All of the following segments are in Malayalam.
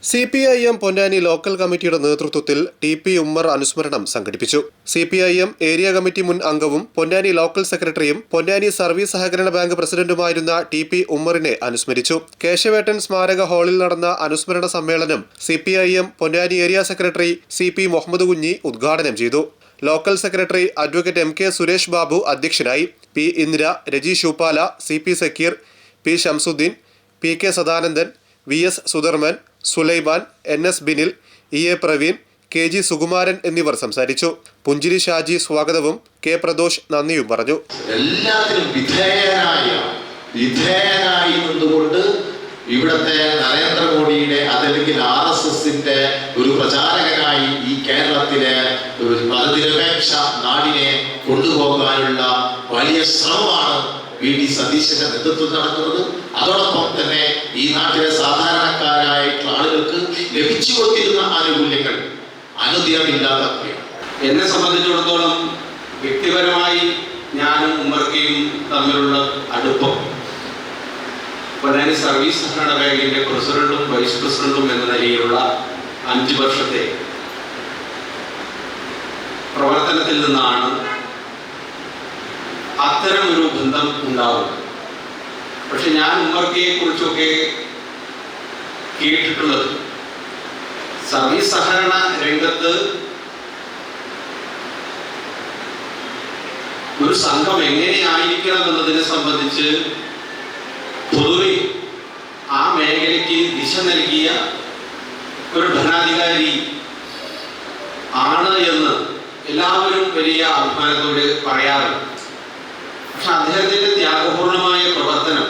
CPIM പൊന്നാനി ലോക്കൽ കമ്മിറ്റിയുടെ നേതൃത്വത്തിൽ TP ഉമ്മർ അനുസ്മരണം സംഘടിപ്പിച്ചു. CPIM ഏരിയ കമ്മിറ്റി മുൻ അംഗവും പൊന്നാനി ലോക്കൽ സെക്രട്ടറിയും പൊന്നാനി സർവീസ് സഹകരണ ബാങ്ക് പ്രസിഡന്റുമായിരുന്ന TP ഉമ്മറിനെ അനുസ്മരിച്ചു. കേശവേട്ടൻ സ്മാരക ഹാളിൽ നടന്ന അനുസ്മരണ സമ്മേളനം CPIM Ponnani area secretary CP Muhammad Kunhi ഉദ്ഘാടനം ചെയ്തു. Local secretary advocate MK Suresh Babu അധ്യക്ഷനായി. P ഇന്ദിര, രജി ഷൂപ്പാല, CP Zakir, P Shamsuddin, PK Sadanandan, VS Sudharman, Sulaiman, NS Binil, EA Praveen, KG Sukumaran എന്നിവർ സംസാരിച്ചു. പുഞ്ചിരി ഷാജി സ്വാഗതവും K പ്രദോഷ് നന്ദിയും പറഞ്ഞു. എല്ലാത്തിനും വിധേയനായി നിന്നുകൊണ്ട് ഇവിടുത്തെ നരേന്ദ്രമോദിയുടെ അതല്ലെങ്കിൽ RSSന്റെ ഒരു പ്രചാരകനായി ഈ കേരളത്തിലെ മതനിരപേക്ഷ നാടിനെ കൊണ്ടുപോകാനുള്ള വലിയ ശ്രമമാണ് VD സതീശന്റെ നേതൃത്വത്തിൽ നടക്കുന്നത്. അതോടൊപ്പം തന്നെ ഈ നാട്ടിലെ സാധാരണക്കാരായിട്ടുള്ള ആളുകൾക്ക് ലഭിച്ചുകൊണ്ടിരുന്ന ആനുകൂല്യങ്ങൾ അനുദിനമില്ലാത്തവയാണ്. എന്നെ സംബന്ധിച്ചിടത്തോളം വ്യക്തിപരമായി ഞാനും ഉമ്മർക്കയും തമ്മിലുള്ള അടുപ്പം പൊന്നാനി സർവീസ് സഹകരണ ബാങ്കിന്റെ പ്രസിഡന്റും വൈസ് പ്രസിഡന്റും എന്ന നിലയിലുള്ള 5 വർഷത്തെ പ്രവർത്തനത്തിൽ നിന്നാണ് അത്തരം ഒരു ബന്ധം ഉണ്ടാവുന്നത്. പക്ഷെ ഞാൻ ഉമ്മർക്കയെ കുറിച്ചൊക്കെ കേട്ടിട്ടുള്ളത് സർവീസ് സഹകരണ രംഗത്ത് ഒരു സംഘം എങ്ങനെയായിരിക്കണം എന്നതിനെ സംബന്ധിച്ച് പൊതുവെ ആ മേഖലയ്ക്ക് ദിശ നൽകിയ ഒരു ഭരണാധികാരി ആണ് എന്ന് എല്ലാവരും വലിയ അഭിമാനത്തോടെ പറയാറുണ്ട്. പക്ഷെ അദ്ദേഹത്തിന്റെ ത്യാഗപൂർണമായ പ്രവർത്തനം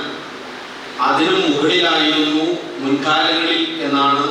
അതിനും മുകളിലായിരുന്നു മുൻകാലങ്ങളിൽ എന്നാണ്